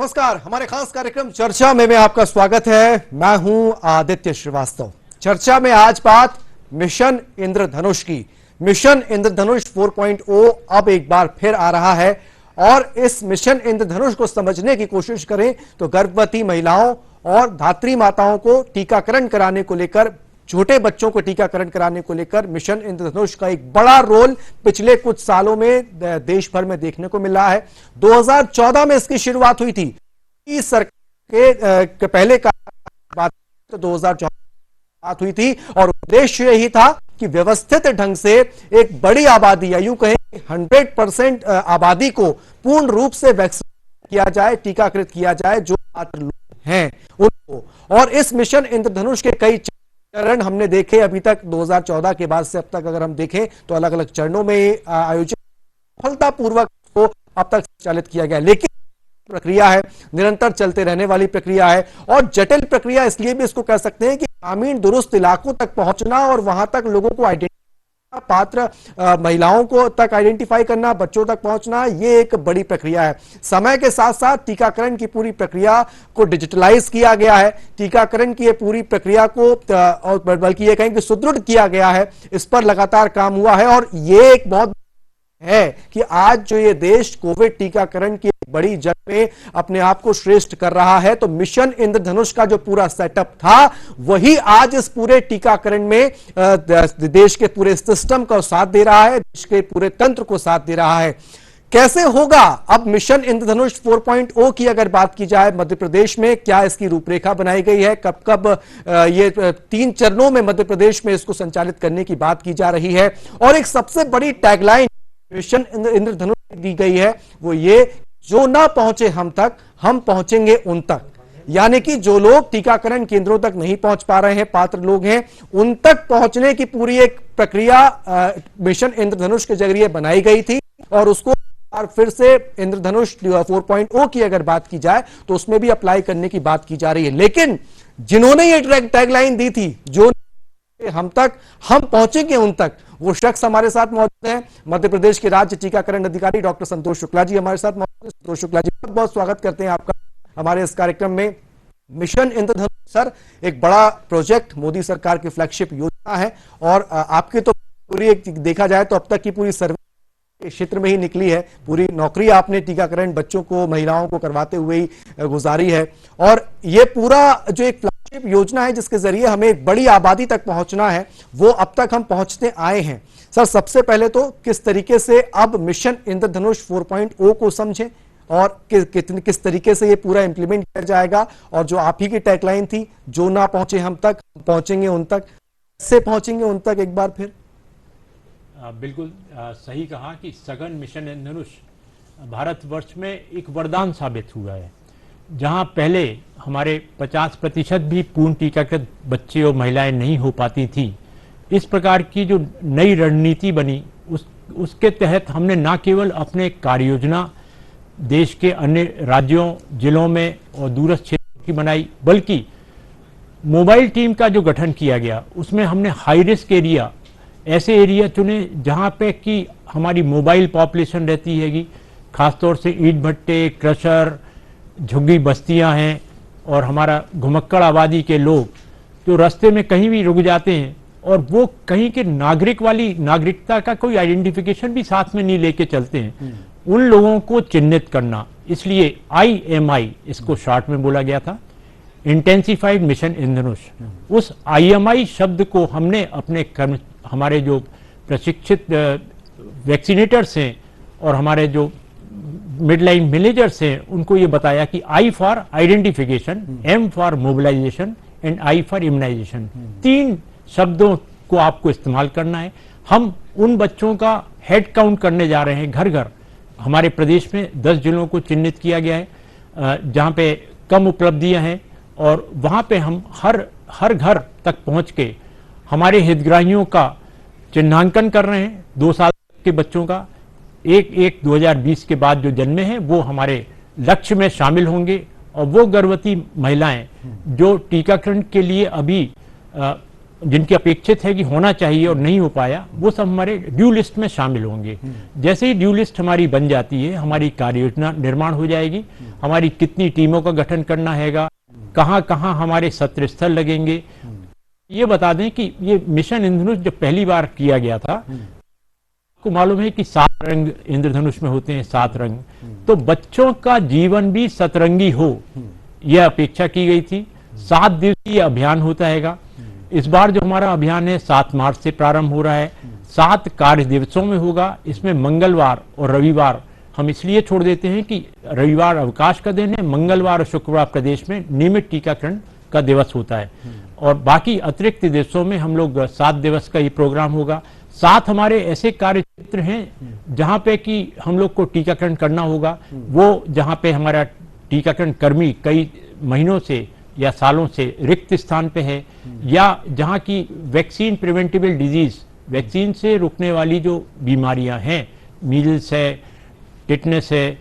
नमस्कार, हमारे खास कार्यक्रम चर्चा में आपका स्वागत है। मैं हूं आदित्य श्रीवास्तव। चर्चा में आज बात मिशन इंद्रधनुष की। मिशन इंद्रधनुष 4.0 अब एक बार फिर आ रहा है और इस मिशन इंद्रधनुष को समझने की कोशिश करें तो गर्भवती महिलाओं और धात्री माताओं को टीकाकरण कराने को लेकर, छोटे बच्चों को टीकाकरण कराने को लेकर मिशन इंद्रधनुष का एक बड़ा रोल पिछले कुछ सालों में देश भर में देखने को मिल रहा है। 2014 में इसकी शुरुआत हुई थी। इस सरकार के पहले का बात तो 2014 बात हुई थी और उद्देश्य यही था कि व्यवस्थित ढंग से एक बड़ी आबादी या यूं कहें 100% आबादी को पूर्ण रूप से वैक्सीन किया जाए, टीकाकृत किया जाए, जो पात्र लोग हैं उनको। और इस मिशन इंद्रधनुष के कई चरण हमने देखे अभी तक। 2014 के बाद से अब तक अगर हम देखें तो अलग अलग चरणों में आयोजित सफलतापूर्वक को अब तक संचालित किया गया, लेकिन प्रक्रिया है, निरंतर चलते रहने वाली प्रक्रिया है और जटिल प्रक्रिया इसलिए भी इसको कह सकते हैं कि ग्रामीण दुरुस्त इलाकों तक पहुंचना और वहां तक लोगों को आइडेंटिफाई, पात्र महिलाओं को तक आइडेंटिफाई करना, बच्चों तक पहुंचना, ये एक बड़ी प्रक्रिया है। समय के साथ साथ टीकाकरण की पूरी प्रक्रिया को डिजिटलाइज किया गया है। टीकाकरण की पूरी प्रक्रिया को और बल्कि ये कहें कि सुदृढ़ किया गया है। इस पर लगातार काम हुआ है और ये एक बहुत है कि आज जो ये देश कोविड टीकाकरण की बड़ी जंग में अपने आप को श्रेष्ठ कर रहा है। तो मिशन इंद्रधनुष का जो पूरा सेटअप था वही आज इस पूरे टीकाकरण में देश के पूरे सिस्टम को साथ दे रहा है, देश के पूरे तंत्र को साथ दे रहा है। कैसे होगा अब मिशन इंद्रधनुष 4.0 की अगर बात की जाए, मध्य प्रदेश में क्या इसकी रूपरेखा बनाई गई है, कब कब ये 3 चरणों में मध्य प्रदेश में इसको संचालित करने की बात की जा रही है। और एक सबसे बड़ी टैगलाइन मिशन इंद्रधनुष दी गई है वो ये, जो ना पहुंचे हम तक, हम पहुंचेंगे उन तक। यानी कि जो लोग टीकाकरण केंद्रों तक नहीं पहुंच पा रहे हैं, पात्र लोग हैं, उन तक पहुंचने की पूरी एक प्रक्रिया मिशन इंद्रधनुष के जरिए बनाई गई थी। और उसको और फिर से इंद्रधनुष 4.0 की अगर बात की जाए तो उसमें भी अप्लाई करने की बात की जा रही है। लेकिन जिन्होंने ये टैगलाइन दी थी, जो हम तक, हम पहुंचेंगे उन तक, वो शख्स हमारे साथ मौजूद हैं। मध्य प्रदेश के राज्य टीकाकरण अधिकारी डॉक्टर संतोष शुक्ला जी हमारे साथ मौजूद हैं। संतोष शुक्ला जी, बहुत बहुत स्वागत करते हैं आपका हमारे इस कार्यक्रम में। मिशन इंद्रधनुष सर एक बड़ा प्रोजेक्ट, मोदी सरकार की फ्लैगशिप योजना है और आपकी तो पूरी एक देखा जाए तो अब तक की पूरी सर्वे क्षेत्र में ही निकली है। पूरी नौकरी आपने टीकाकरण बच्चों को, महिलाओं को करवाते हुए ही गुजारी है। और ये पूरा जो एक फ्लैगशिप योजना है जिसके जरिए हमें एक बड़ी आबादी तक पहुंचना है, वो अब तक हम पहुंचते आए हैं। सर, सबसे पहले तो किस तरीके से अब मिशन इंद्रधनुष 4.0 को समझें और किस तरीके से ये पूरा इंप्लीमेंट किया जाएगा, और जो आप ही की टैगलाइन थी, जो ना पहुंचे हम तक, पहुंचेंगे उन तक, से पहुंचेंगे उन तक, एक बार फिर। बिल्कुल सही कहा कि सघन मिशन इंद्रधनुष भारतवर्ष में एक वरदान साबित हुआ है। जहां पहले हमारे 50% भी पूर्ण टीकाकृत बच्चे और महिलाएं नहीं हो पाती थी, इस प्रकार की जो नई रणनीति बनी उसके तहत हमने न केवल अपने कार्य योजना देश के अन्य राज्यों, जिलों में और दूरस्थ क्षेत्रों की बनाई, बल्कि मोबाइल टीम का जो गठन किया गया उसमें हमने हाई रिस्क एरिया, ऐसे एरिया चुने जहां पे कि हमारी मोबाइल पॉपुलेशन रहती हैगी, खासतौर से ईंट भट्टे, क्रशर, झुग्गी बस्तियां हैं और हमारा घुमक्कड़ आबादी के लोग जो रास्ते में कहीं भी रुक जाते हैं और वो कहीं के नागरिकता का कोई आइडेंटिफिकेशन भी साथ में नहीं लेके चलते हैं, उन लोगों को चिन्हित करना। इसलिए IMI इसको शॉर्ट में बोला गया था, इंटेंसिफाइड मिशन इंद्रधनुष। उस IMI शब्द को हमने अपने हमारे जो प्रशिक्षित वैक्सीनेटर्स हैं और हमारे जो मिडलाइन मैनेजर्स हैं उनको ये बताया कि I for identification, M for mobilisation and I for immunisation, 3 शब्दों को आपको इस्तेमाल करना है। हम उन बच्चों का हेड काउंट करने जा रहे हैं घर घर। हमारे प्रदेश में 10 जिलों को चिन्हित किया गया है जहां पे कम उपलब्धियां हैं और वहां पे हम हर घर तक पहुंच के हमारे हितग्राहियों का चिन्हांकन कर रहे हैं। 2 साल के बच्चों का 1/1/2020 के बाद जो जन्मे हैं वो हमारे लक्ष्य में शामिल होंगे और वो गर्भवती महिलाएं जो टीकाकरण के लिए अभी जिनकी अपेक्षित है कि होना चाहिए और नहीं हो पाया, वो सब हमारे ड्यू लिस्ट में शामिल होंगे। जैसे ही ड्यू लिस्ट हमारी बन जाती है, हमारी कार्य योजना निर्माण हो जाएगी, हमारी कितनी टीमों का गठन करना हैगा, कहाँ कहाँ हमारे सत्र स्थल लगेंगे। ये बता दें कि ये मिशन इंद्रधनुष जब पहली बार किया गया था, आपको मालूम है कि 7 रंग इंद्रधनुष में होते हैं, 7 रंग, तो बच्चों का जीवन भी सतरंगी हो, यह अपेक्षा की गई थी। 7 दिवसीय अभियान होता हैगा। इस बार जो हमारा अभियान है 7 मार्च से प्रारंभ हो रहा है, 7 कार्य दिवसों में होगा। इसमें मंगलवार और रविवार हम इसलिए छोड़ देते हैं कि रविवार अवकाश का दिन है, मंगलवार और शुक्रवार प्रदेश में नियमित टीकाकरण का दिवस होता है, और बाकी अतिरिक्त दिवसों में हम लोग 7 दिवस का ये प्रोग्राम होगा। 7 हमारे ऐसे कार्य क्षेत्र हैं जहां पे कि हम लोग को टीकाकरण करना होगा, वो जहां पे हमारा टीकाकरण कर्मी कई महीनों से या सालों से रिक्त स्थान पे है, या जहां की वैक्सीन प्रिवेंटेबल डिजीज, वैक्सीन से रुकने वाली जो बीमारियां हैं, मीजल्स है, टिटनेस है,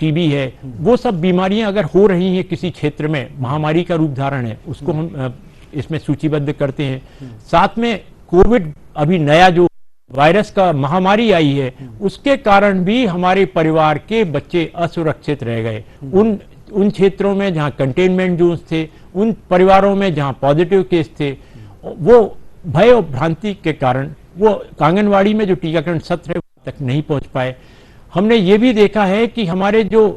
टीबी है, वो सब बीमारियां अगर हो रही हैं किसी क्षेत्र में, महामारी का रूप धारण है, उसको हम इसमें सूचीबद्ध करते हैं। साथ में कोविड अभी नया जो वायरस का महामारी आई है, उसके कारण भी हमारे परिवार के बच्चे असुरक्षित रह गए। उन क्षेत्रों में जहां कंटेनमेंट जोन्स थे, उन परिवारों में जहां पॉजिटिव केस थे, वो भय और भ्रांति के कारण वो आंगनवाड़ी में जो टीकाकरण सत्र है तक नहीं पहुंच पाए। हमने ये भी देखा है कि हमारे जो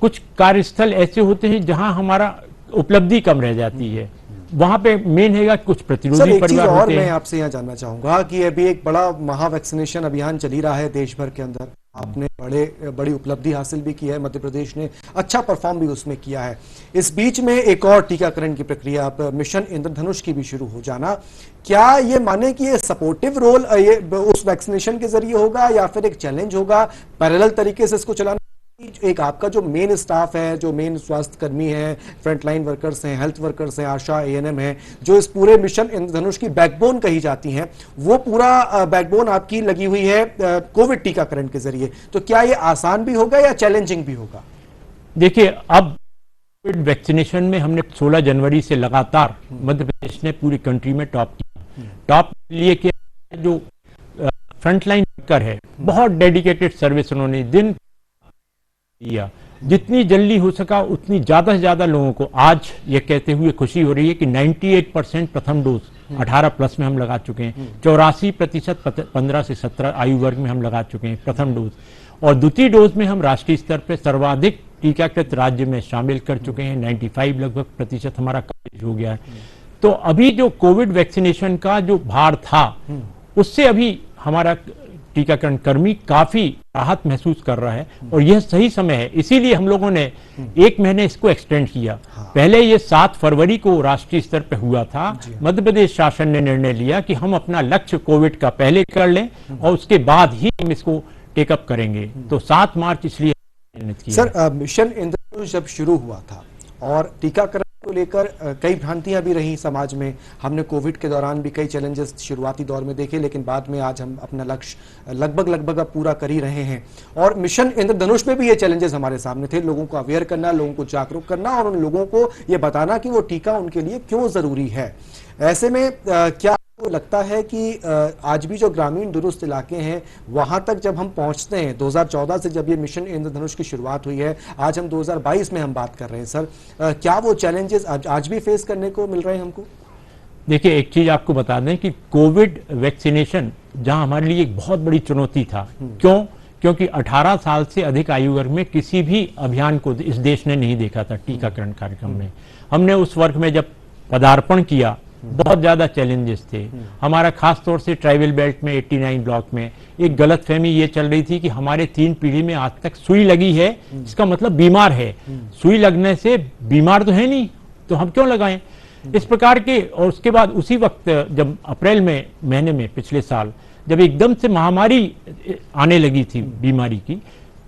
कुछ कार्यस्थल ऐसे होते हैं जहां हमारा उपलब्धि कम रह जाती है, वहां पे मेन हैगा कुछ प्रतिरोधी परिवार और होते हैं। मैं आपसे यहाँ जानना चाहूंगा कि अभी एक बड़ा महा वैक्सीनेशन अभियान चल ही रहा है देश भर के अंदर, आपने बड़ी उपलब्धि हासिल भी की है, मध्य प्रदेश ने अच्छा परफॉर्म भी उसमें किया है। इस बीच में एक और टीकाकरण की प्रक्रिया, अब मिशन इंद्रधनुष की भी शुरू हो जाना, क्या ये माने कि ये सपोर्टिव रोल ये उस वैक्सीनेशन के जरिए होगा या फिर एक चैलेंज होगा पैरेलल तरीके से इसको चलाना? एक आपका जो मेन स्टाफ है, जो मेन स्वास्थ्य कर्मी है, फ्रंटलाइन वर्कर्स हैं, हेल्थ वर्कर्स हैं, आशा, एएनएम है, जो इस पूरे मिशन इंद्रधनुष की बैकबोन कही जाती हैं, वो पूरा बैकबोन आपकी लगी हुई है कोविड टीकाकरण के जरिए, तो क्या ये आसान भी होगा या चैलेंजिंग भी होगा? देखिए, अब कोविड वैक्सीनेशन में हमने 16 जनवरी से लगातार मध्य प्रदेश ने पूरी कंट्री में टॉप किया। टॉप लिए कि जो फ्रंटलाइन वर्कर है, बहुत डेडिकेटेड सर्विस उन्होंने दिन किया, जितनी जल्दी हो सका उतनी ज्यादा से ज्यादा लोगों को आज ये कहते हुए खुशी हो रही है कि 98% प्रथम डोज 18 प्लस में हम लगा चुके हैं, 84% 15 से 17 आयु वर्ग में हम लगा चुके हैं प्रथम डोज, और द्वितीय डोज में हम राष्ट्रीय स्तर पर सर्वाधिक टीकाकृत राज्य में शामिल कर चुके हैं। 95 लगभग प्रतिशत हमारा कवरेज हो गया है। तो अभी जो कोविड वैक्सीनेशन का जो भार था, उससे अभी हमारा टीकाकरण कर्मी काफी राहत महसूस कर रहा है, और यह सही समय है। इसीलिए हम लोगों ने 1 महीने इसको एक्सटेंड किया। पहले ये 7 फरवरी को राष्ट्रीय स्तर पर हुआ था। मध्य प्रदेश शासन ने निर्णय लिया कि हम अपना लक्ष्य कोविड का पहले कर लें और उसके बाद ही हम इसको टेकअप करेंगे। तो 7 मार्च इसलिए निर्णित किया। सर, मिशन इंद्रधनुष जब शुरू हुआ था और टीकाकरण को लेकर कई भ्रांतियां भी रही समाज में, हमने कोविड के दौरान भी कई चैलेंजेस शुरुआती दौर में देखे, लेकिन बाद में आज हम अपना लक्ष्य लगभग अब पूरा कर ही रहे हैं। और मिशन इंद्रधनुष में भी ये चैलेंजेस हमारे सामने थे, लोगों को अवेयर करना, लोगों को जागरूक करना और उन लोगों को ये बताना कि वो टीका उनके लिए क्यों जरूरी है। ऐसे में क्या लगता है कि आज भी जो ग्रामीण दूरस्थ इलाके हैं वहां तक जब हम पहुंचते हैं, 2014 से जब ये मिशन इंद्रधनुष की शुरुआत हुई है, आज हम 2022 में हम बात कर रहे हैं सर, क्या वो चैलेंजेस आज भी फेस करने को मिल रहे हैं हमको? देखिए, एक चीज आपको बता दें कि कोविड वैक्सीनेशन जहां हमारे लिए एक बहुत बड़ी चुनौती था। क्योंकि 18 साल से अधिक आयु वर्ग में किसी भी अभियान को इस देश ने नहीं देखा था टीकाकरण कार्यक्रम में। हमने उस वर्ग में जब पदार्पण किया, बहुत ज्यादा चैलेंजेस थे। हमारा खास तौर से ट्राइबल बेल्ट में 89 ब्लॉक में एक गलतफहमी ये चल रही थी कि हमारे 3 पीढ़ी में आज तक सुई लगी है, इसका मतलब बीमार है। सुई लगने से बीमार तो है नहीं, तो हम क्यों लगाएं? इस प्रकार के। और उसके बाद उसी वक्त जब अप्रैल महीने में पिछले साल जब एकदम से महामारी आने लगी थी बीमारी की,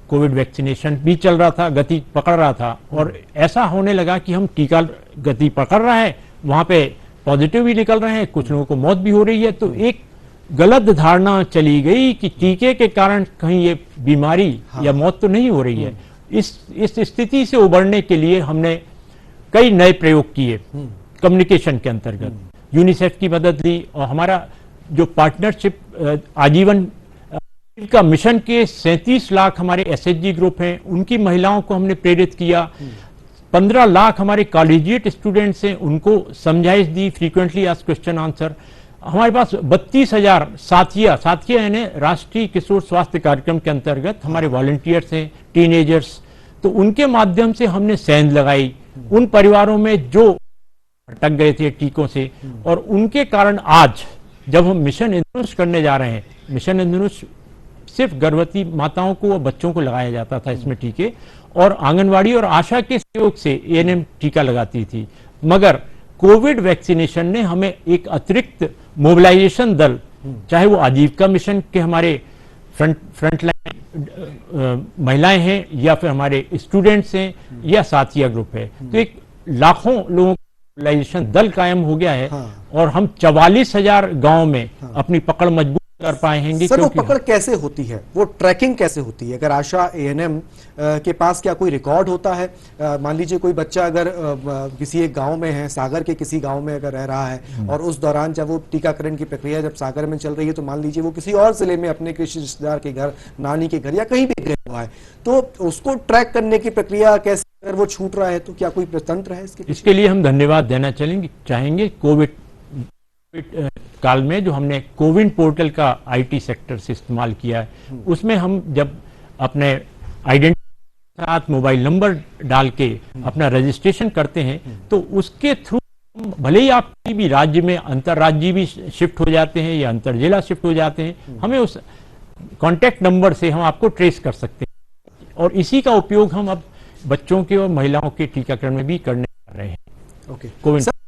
कोविड वैक्सीनेशन भी चल रहा था, गति पकड़ रहा था, और ऐसा होने लगा कि हम टीका गति पकड़ रहा है, वहां पे पॉजिटिव भी निकल रहे हैं, कुछ लोगों को मौत भी हो रही है। तो एक गलत धारणा चली गई कि टीके के कारण कहीं ये बीमारी या मौत तो नहीं हो रही है। इस स्थिति से उबरने के लिए हमने कई नए प्रयोग किए कम्युनिकेशन के अंतर्गत। यूनिसेफ की मदद ली और हमारा जो पार्टनरशिप आजीवन का मिशन के 37 लाख हमारे एसएचजी ग्रुप हैं, उनकी महिलाओं को हमने प्रेरित किया। 15 लाख हमारे कॉलेजिएट स्टूडेंट्स हैं, उनको समझाइश दी, फ्रीक्वेंटली आस्क्ड क्वेश्चन आंसर। हमारे पास 32,000 साथिया यानी राष्ट्रीय किशोर स्वास्थ्य कार्यक्रम के अंतर्गत हमारे वॉलंटियर्स हैं, टीनेजर्स, तो उनके माध्यम से हमने सेंध लगाई उन परिवारों में जो भटक गए थे टीकों से, और उनके कारण आज जब हम मिशन इंद्रधनुष करने जा रहे हैं, मिशन इंद्रधनुष सिर्फ गर्भवती माताओं को और बच्चों को लगाया जाता था इसमें टीके, और आंगनवाड़ी और आशा के सहयोग से एएनएम टीका लगाती थी, मगर कोविड वैक्सीनेशन ने हमें एक अतिरिक्त मोबिलाइजेशन दल, चाहे वो आजीविका मिशन के हमारे फ्रंटलाइन महिलाएं हैं या फिर हमारे स्टूडेंट्स हैं या साथिया ग्रुप है, तो एक लाखों लोगों का मोबिलाइजेशन दल कायम हो गया है। और हम 44,000 गांव में अपनी पकड़ मजबूत कर पाएंगे। सर, वो पकड़ कैसे होती है, वो ट्रैकिंग कैसे होती है? अगर आशा एएनएम के पास क्या कोई रिकॉर्ड होता है? मान लीजिए कोई बच्चा अगर किसी एक गांव में है, सागर के किसी गांव में अगर रह रहा है, और उस दौरान जब वो टीकाकरण की प्रक्रिया जब सागर में चल रही है, तो मान लीजिए वो किसी और जिले में अपने किसी रिश्तेदार के घर, नानी के घर या कहीं भी गया हुआ है, तो उसको ट्रैक करने की प्रक्रिया कैसे? अगर वो छूट रहा है तो क्या कोई तंत्र है इसके लिए? हम धन्यवाद देना चाहेंगे कोविड काल में जो हमने कोविन पोर्टल का आईटी सेक्टर से इस्तेमाल किया है, उसमें हम जब अपने आइडेंटिटी के साथ मोबाइल नंबर डाल के अपना रजिस्ट्रेशन करते हैं, तो उसके थ्रू भले ही आप किसी भी राज्य में अंतर्राज्यीय भी शिफ्ट हो जाते हैं या अंतर जिला शिफ्ट हो जाते हैं, हमें उस कॉन्टैक्ट नंबर से हम आपको ट्रेस कर सकते हैं, और इसी का उपयोग हम अब बच्चों के और महिलाओं के टीकाकरण में भी करने जा रहे हैं। ओके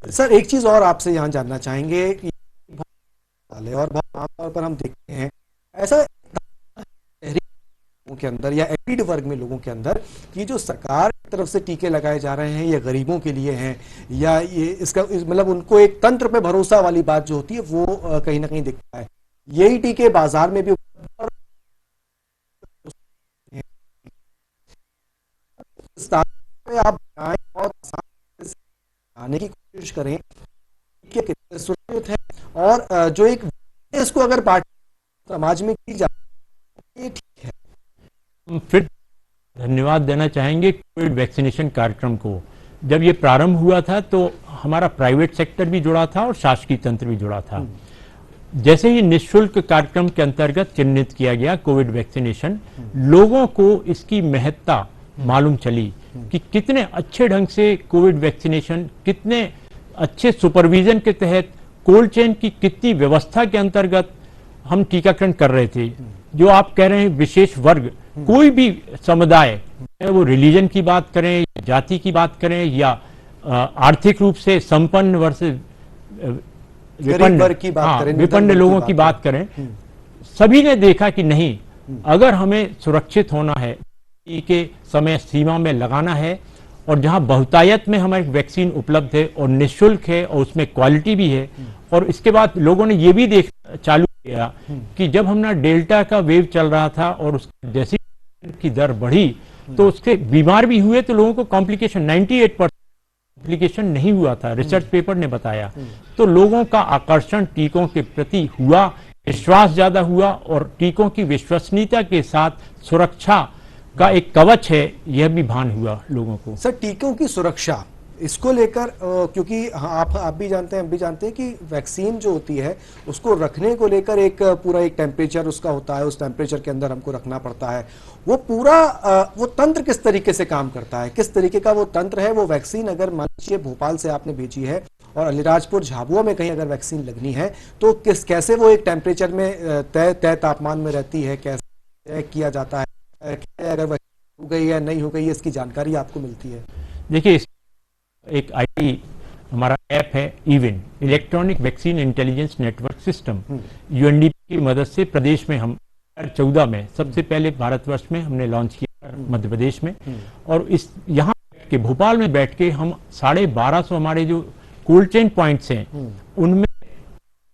सर, एक चीज और आपसे यहाँ जानना चाहेंगे कि और बहुत आमतौर पर हम देखते हैं ऐसा लोगों के अंदर या एलिड वर्ग में लोगों के अंदर कि जो सरकार की तरफ से टीके लगाए जा रहे हैं ये गरीबों के लिए हैं, या ये इसका मतलब उनको एक तंत्र पे भरोसा वाली बात जो होती है वो कहीं ना कहीं दिखता है। यही टीके बाजार में भी आप और आने की कोशिश करें कि कितने सुरक्षित है, और जो एक इसको अगर पार्टी समाज में की जाए ये ठीक है। फिर धन्यवाद देना चाहेंगे कोविड वैक्सीनेशन कार्यक्रम को। जब ये प्रारंभ हुआ था तो हमारा प्राइवेट सेक्टर भी जुड़ा था और शासकीय तंत्र भी जुड़ा था। जैसे ही निःशुल्क कार्यक्रम के अंतर्गत चिन्हित किया गया कोविड वैक्सीनेशन, लोगों को इसकी महत्ता मालूम चली कि कितने अच्छे ढंग से कोविड वैक्सीनेशन, कितने अच्छे सुपरविजन के तहत, कोल्ड चेन की कितनी व्यवस्था के अंतर्गत हम टीकाकरण कर रहे थे। जो आप कह रहे हैं विशेष वर्ग, कोई भी समुदाय, वो रिलीजन की बात करें, जाति की बात करें, या आर्थिक रूप से संपन्न वर्सेस विपन्न लोगों की बात करें, सभी ने देखा कि नहीं, अगर हमें सुरक्षित होना है, के समय सीमा में लगाना है, और जहां बहुतायत में हमारी वैक्सीन उपलब्ध है और निःशुल्क है और उसमें क्वालिटी भी है। और इसके बाद लोगों ने ये भी देख चालू किया कि जब हमारा डेल्टा का वेव चल रहा था और उसकी जैसी की दर बढ़ी तो उसके बीमार भी हुए, तो लोगों को कॉम्प्लिकेशन 98% कॉम्प्लिकेशन नहीं हुआ था, रिसर्च पेपर ने बताया। तो लोगों का आकर्षण टीकों के प्रति हुआ, विश्वास ज्यादा हुआ, और टीकों की विश्वसनीयता के साथ सुरक्षा का एक कवच है, यह भी भान हुआ लोगों को। सर, टीकों की सुरक्षा इसको लेकर क्योंकि आप भी जानते हैं, हम भी जानते हैं कि वैक्सीन जो होती है उसको रखने को लेकर एक पूरा एक टेम्परेचर उसका होता है, उस टेम्परेचर के अंदर हमको रखना पड़ता है। वो पूरा वो तंत्र किस तरीके से काम करता है, किस तरीके का वो तंत्र है? वो वैक्सीन अगर मान लीजिए भोपाल से आपने भेजी है और अलीराजपुर झाबुआ में कहीं अगर वैक्सीन लगनी है, तो कैसे वो एक टेम्परेचर में तय तापमान में रहती है, कैसे किया जाता है, अगर हो गई या नहीं हो गई, इसकी जानकारी आपको मिलती है? देखिए, एक आईटी हमारा ऐप है eVIN, electronic vaccine intelligence network system, UNDP की मदद से प्रदेश में हम 2014 में सबसे पहले भारतवर्ष में हमने लॉन्च किया, मध्य प्रदेश में। और इस यहाँ के भोपाल में बैठ के हम 1250 हमारे जो कोल्ड चेन पॉइंट्स हैं उनमें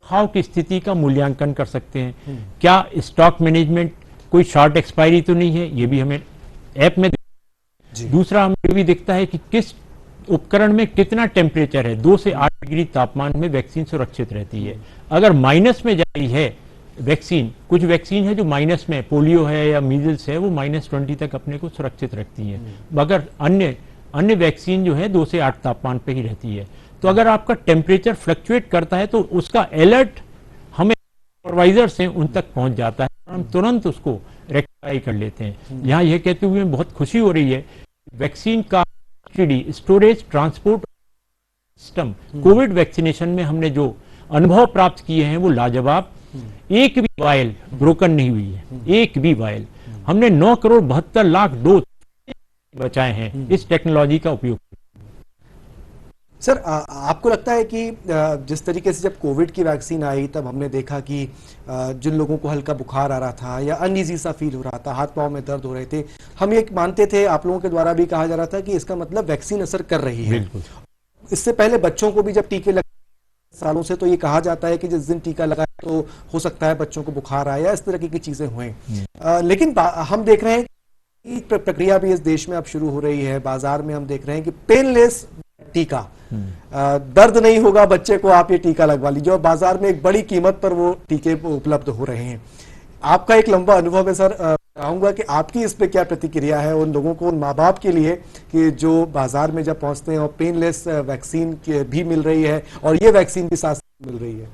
खाव की स्थिति का मूल्यांकन कर सकते हैं। क्या स्टॉक मैनेजमेंट, कोई शॉर्ट एक्सपायरी तो नहीं है, ये भी हमें ऐप में। दूसरा हमें भी दिखता है कि किस उपकरण में कितना टेम्परेचर है, 2 से 8 डिग्री तापमान में वैक्सीन सुरक्षित रहती है। अगर माइनस में जा रही है वैक्सीन, कुछ वैक्सीन है जो माइनस में, पोलियो है या मीजल्स है, वो -20 तक अपने को सुरक्षित रखती है, मगर अन्य वैक्सीन जो है 2 से 8 तापमान पे ही रहती है। तो अगर आपका टेम्परेचर फ्लक्चुएट करता है तो उसका अलर्ट हमें सुपरवाइजर से उन तक पहुंच जाता है और हम तुरंत उसको रेक्टिफाई कर लेते हैं। यहाँ यह कहते हुए बहुत खुशी हो रही है, वैक्सीन का storage transport system Covid vaccination में हमने जो अनुभव प्राप्त किए हैं वो लाजवाब। एक भी वायल ब्रोकन नहीं हुई है, एक भी वायल। हमने 9,72,00,000 डोज बचाए हैं इस टेक्नोलॉजी का उपयोग। सर, आपको लगता है कि जिस तरीके से जब कोविड की वैक्सीन आई तब हमने देखा कि जिन लोगों को हल्का बुखार आ रहा था या अनईजी सा फील हो रहा था, हाथ पांव में दर्द हो रहे थे, हम ये मानते थे, आप लोगों के द्वारा भी कहा जा रहा था कि इसका मतलब वैक्सीन असर कर रही है। इससे पहले बच्चों को भी जब टीके लगे सालों से, तो ये कहा जाता है कि जिस दिन टीका लगा तो हो सकता है बच्चों को बुखार आए या इस तरह की चीजें हुए। लेकिन हम देख रहे हैं कि प्रक्रिया भी इस देश में अब शुरू हो रही है। बाजार में हम देख रहे हैं कि पेनलेस टीका, दर्द नहीं होगा बच्चे को, आप ये टीका लगवा लीजिए, और बाजार में एक बड़ी कीमत पर वो टीके उपलब्ध हो रहे हैं। आपका एक लंबा अनुभव है सर, चाहूंगा कि आपकी इस पे क्या प्रतिक्रिया है उन लोगों को, उन माँ बाप के लिए कि जो बाजार में जब पहुंचते हैं और पेनलेस वैक्सीन भी मिल रही है और ये वैक्सीन भी साथ मिल रही है।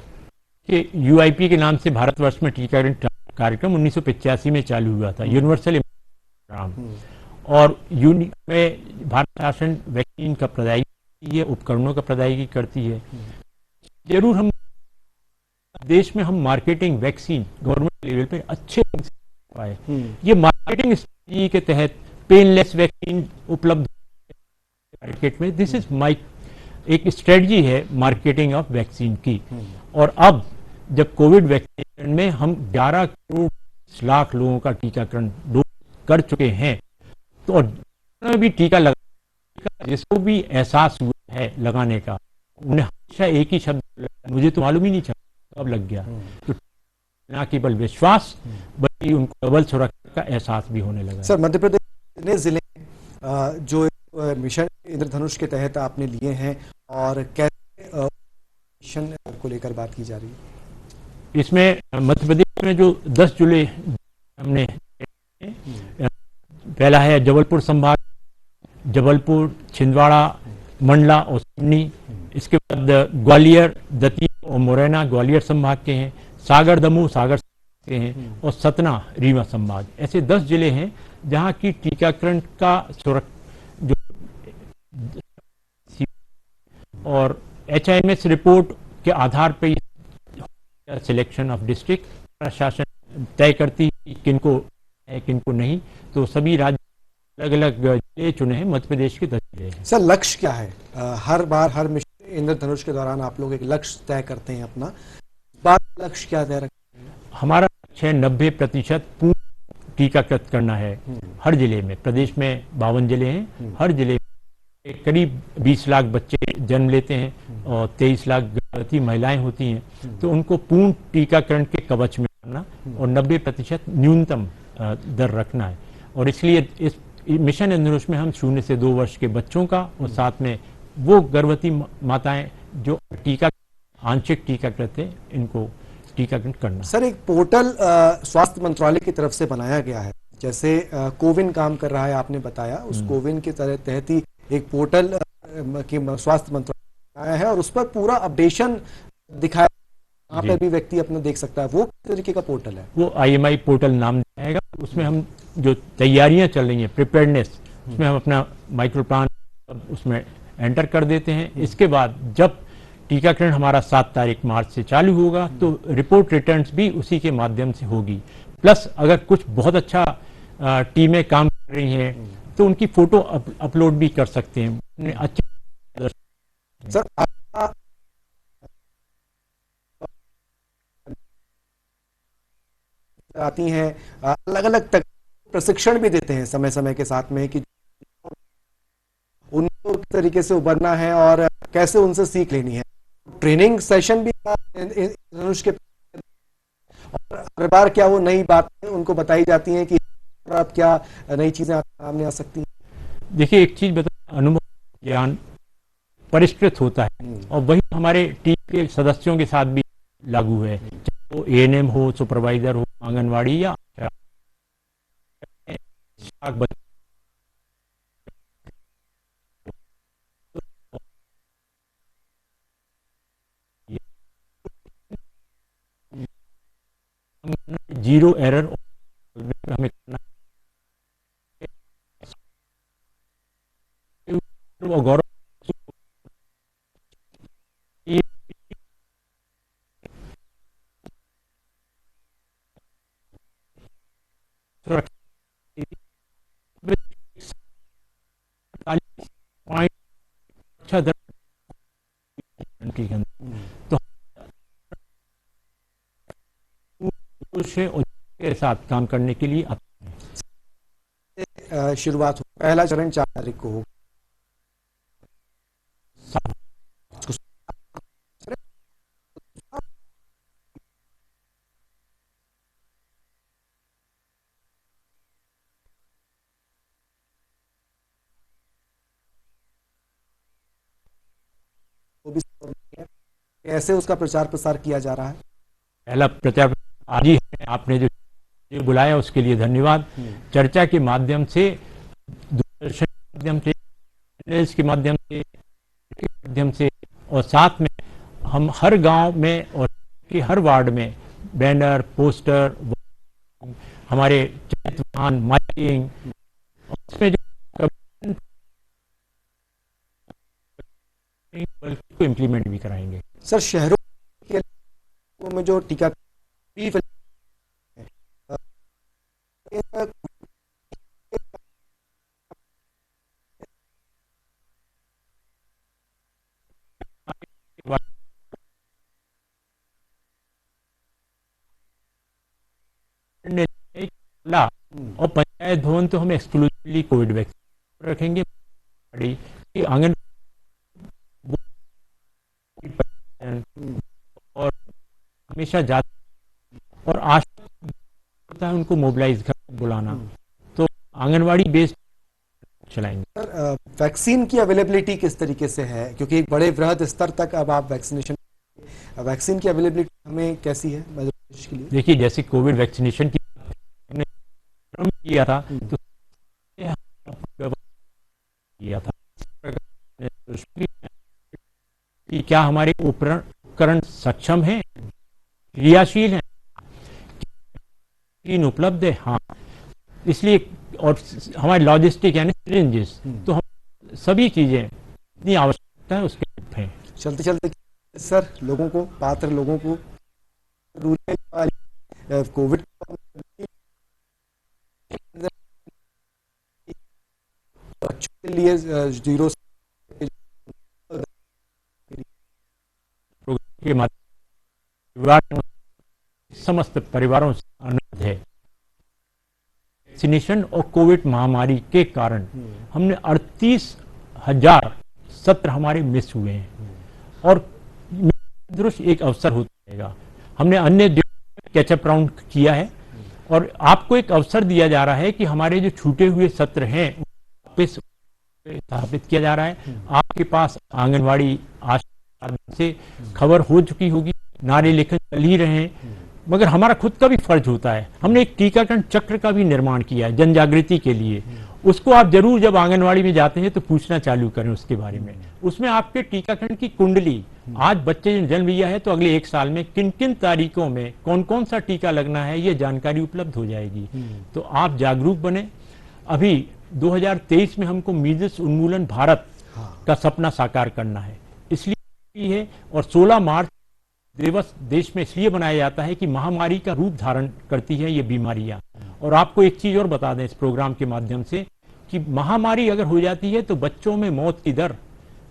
कि यूआईपी के नाम से भारतवर्ष में टीकाकरण कार्यक्रम 1985 में चालू हुआ था, यूनिवर्सल प्रोग्राम, और में भारत शासन वैक्सीन का प्रदायगी है, उपकरणों का प्रदायगी करती है। जरूर हम देश में हम मार्केटिंग वैक्सीन गवर्नमेंट लेवल पे अच्छे पाए। ये मार्केटिंग स्ट्रेटजी के तहत पेनलेस वैक्सीन उपलब्ध मार्केट में, दिस इज माई एक स्ट्रेटजी है मार्केटिंग ऑफ वैक्सीन की। और अब जब कोविड वैक्सीन में हम 11 करोड़ लाख लोगों का टीकाकरण कर चुके हैं, तो भी टीका लगा, जिसको भी एहसास हुआ है लगाने का, उन्हें हमेशा एक ही शब्द, मुझे तो मालूम ही नहीं चला, अब लग गया। तो न केवल विश्वास बल्कि उनको डबल सुरक्षा का एहसास भी होने लगा। सर, मध्य प्रदेश कितने जिले जो मिशन इंद्रधनुष के तहत आपने लिए हैं और कैसे मिशन को लेकर बात की जा रही है? इसमें मध्य प्रदेश में जो 10 जिले हमने, पहला है जबलपुर संभाग, जबलपुर, छिंदवाड़ा, मंडला और सिवनी। इसके बाद ग्वालियर, दतिया और मुरैना ग्वालियर संभाग के हैं, सागर दमोह सागर के हैं, और सतना रीवा संभाग। ऐसे 10 जिले हैं जहां की टीकाकरण का जो और HIMS रिपोर्ट के आधार पर सिलेक्शन ऑफ डिस्ट्रिक्ट प्रशासन तय करती है किनको है किनको नहीं। तो सभी राज्य अलग अलग जिले चुने हैं, मध्य प्रदेश के 10 जिले हैं। सर, लक्ष्य क्या है? हर बार हर मिशन इंद्रधनुष के दौरान आप लोग एक लक्ष्य तय करते हैं अपना, बात लक्ष्य क्या तय रखते हैं? हमारा लक्ष्य है 90% पूर्ण टीकाकृत करना है हर जिले में। प्रदेश में 52 जिले हैं, हर जिले में करीब 20 लाख बच्चे जन्म लेते हैं और 23 लाख गर्भवती महिलाएं होती हैं। तो उनको पूर्ण टीकाकरण के कवच में करना और 90% न्यूनतम दर रखना है। और इसलिए इस मिशन इंद्रधनुष में हम 0 से 2 वर्ष के बच्चों का और साथ में वो गर्भवती माताएं जो आंशिक टीकाकृत है, इनको टीकाकरण करना। सर, एक पोर्टल स्वास्थ्य मंत्रालय की तरफ से बनाया गया है, जैसे कोविन काम कर रहा है आपने बताया, उस कोविन के तहत ही एक पोर्टल स्वास्थ्य मंत्रालय बनाया है और उस पर पूरा अपडेशन दिखाया, वहाँ पे भी व्यक्ति अपना देख सकता है। वो किस तरीके का पोर्टल है? वो IMI पोर्टल नाम आएगा। उसमें हम जो तैयारियां चल रही हैं, प्रिपेयर्डनेस, उसमें हम अपना माइक्रो प्लान उसमें एंटर कर देते हैं। इसके बाद जब टीकाकरण हमारा 7 तारीख मार्च से चालू होगा तो रिपोर्ट रिटर्न्स भी उसी के माध्यम से होगी। प्लस अगर कुछ बहुत अच्छा टीमें काम कर रही हैं तो उनकी फोटो अपलोड भी कर सकते हैं। अच्छे सर, आती हैं, अलग अलग प्रशिक्षण भी देते हैं समय समय के साथ में कि उनको किस तरीके से उबरना है और कैसे उनसे सीख लेनी है। ट्रेनिंग सेशन भी धनुष के, और हर बार क्या वो नई बातें उनको बताई जाती हैं कि आप क्या नई चीजें सामने आ सकती हैं? देखिए, एक चीज बता, अनुभव ज्ञान परिष्कृत होता है और वही हमारे टीम के सदस्यों के साथ भी लागू है, चाहे वो एएनएम हो, सुपरवाइजर हो, आंगनवाड़ी या जीरो एरर हमें करना और गौरव अच्छा दर तो के साथ काम करने के लिए शुरुआत हो, पहला चरण 4 तारीख को होगा। कैसे उसका प्रचार प्रसार किया जा रहा है? पहला प्रचार आज ही है, आपने जो बुलाया उसके लिए धन्यवाद। चर्चा के माध्यम से, दूरदर्शन के माध्यम से, चैनल्स के माध्यम से और साथ में हम हर गांव में और हर वार्ड में बैनर, पोस्टर, हमारे चलित वाहन, माइकिंग, उसमें जो इम्प्लीमेंट भी कराएंगे। सर, शहरों में जो टीका और पंचायत भवन तो हम एक्सक्लूसिवली कोविड वैक्सीन रखेंगे। आंगन और हमेशा जाते और आशा है उनको मोबिलाइज कर बुलाना, तो आंगनवाड़ी बेस्ड चलाएंगे। सर, वैक्सीन की अवेलेबिलिटी किस तरीके से है, क्योंकि एक बड़े वृहद स्तर तक अब आप वैक्सीन की अवेलेबिलिटी हमें कैसी है मध्य प्रदेश के लिए? देखिए, जैसे कोविड वैक्सीनेशन की हमने किया था तो किया था कि क्या हमारे उपकरण सक्षम है, क्रियाशील है, उपलब्ध है। हाँ, इसलिए और हमारे लॉजिस्टिक यानी सिरिंजेस, तो हम सभी चीजें इतनी आवश्यकता है उसके हैं। चलते चलते सर, लोगों को, पात्र लोगों को कोविड बच्चों के लिए 0 के माध्यम समस्त परिवारों से अनुरोध है। वैक्सीनेशन और कोविड महामारी के कारण हमने 38,000 सत्र हमारे मिस हुए हैं और दृश्य एक अवसर होता रहेगा। हमने अन्य कैचअप राउंड किया है और आपको एक अवसर दिया जा रहा है कि हमारे जो छूटे हुए सत्र हैं वापस स्थापित किया जा रहा है। आपके पास आंगनवाड़ी आशा से खबर हो चुकी होगी, नारे लेखन चल ही रहे हैं, मगर हमारा खुद का भी फर्ज होता है। हमने एक टीकाकरण चक्र का भी निर्माण किया है जन जागृति के लिए। उसको आप जरूर जब आंगनवाड़ी में जाते हैं तो पूछना चालू करें उसके बारे में। उसमें आपके टीकाकरण की कुंडली, आज बच्चे ने जन्म लिया है तो अगले 1 साल में किन किन तारीखों में कौन कौन सा टीका लगना है, ये जानकारी उपलब्ध हो जाएगी। तो आप जागरूक बने। अभी 2023 में हमको मीजल्स उन्मूलन भारत का सपना साकार करना है, इसलिए है। और 16 मार्च दिवस देश में इसलिए बनाया जाता है कि महामारी का रूप धारण करती है ये बीमारियां। और आपको एक चीज और बता दें इस प्रोग्राम के माध्यम से कि महामारी अगर हो जाती है तो बच्चों में मौत की दर,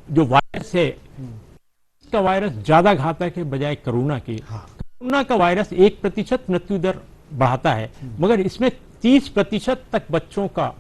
जो वायरस है, इसका वायरस ज्यादा घातक है बजाय कोरोना के। कोरोना का वायरस 1% मृत्यु दर बढ़ाता है, मगर इसमें 30% तक बच्चों का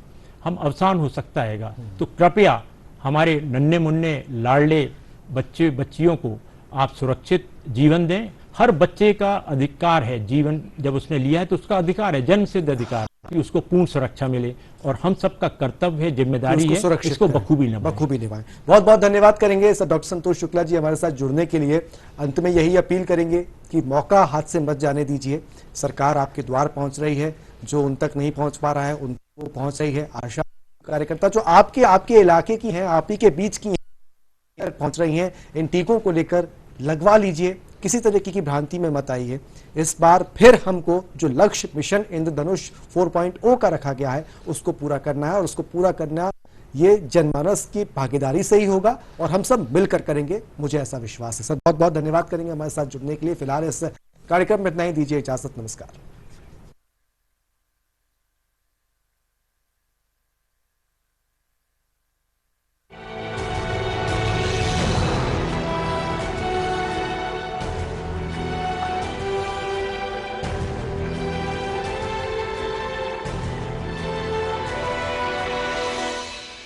हम अवसान हो सकता है। तो कृपया हमारे नन्हे मुन्ने लाडले बच्चे बच्चियों को आप सुरक्षित जीवन दें। हर बच्चे का अधिकार है जीवन, जब उसने लिया है तो उसका अधिकार है, जन्म सिद्ध अधिकार। कि उसको पूर्ण सुरक्षा मिले और हम सबका कर्तव्य है, जिम्मेदारी उसको है सुरक्षित इसको करें, बखूबी निभाएं। बखूबी निभाएं। बहुत बहुत धन्यवाद करेंगे सर डॉक्टर संतोष शुक्ला जी हमारे साथ जुड़ने के लिए। अंत में यही अपील करेंगे कि मौका हाथ से मत जाने दीजिए। सरकार आपके द्वार पहुंच रही है, जो उन तक नहीं पहुंच पा रहा है उनको पहुंच रही है। आशा कार्यकर्ता जो आपके इलाके की हैं, आप ही के बीच की हैं, पहुंच रही हैं, इन टीकों को लेकर लगवा लीजिए, किसी तरीके की भ्रांति में मत आइए। इस बार फिर हमको जो लक्ष्य मिशन इंद्रधनुष 4.0 का रखा गया है उसको पूरा करना है, और उसको पूरा करना ये जनमानस की भागीदारी से ही होगा और हम सब मिलकर करेंगे, मुझे ऐसा विश्वास है। सर बहुत बहुत धन्यवाद करेंगे हमारे साथ जुड़ने के लिए। फिलहाल इस कार्यक्रम में इतना ही, दीजिए इजाजत, नमस्कार।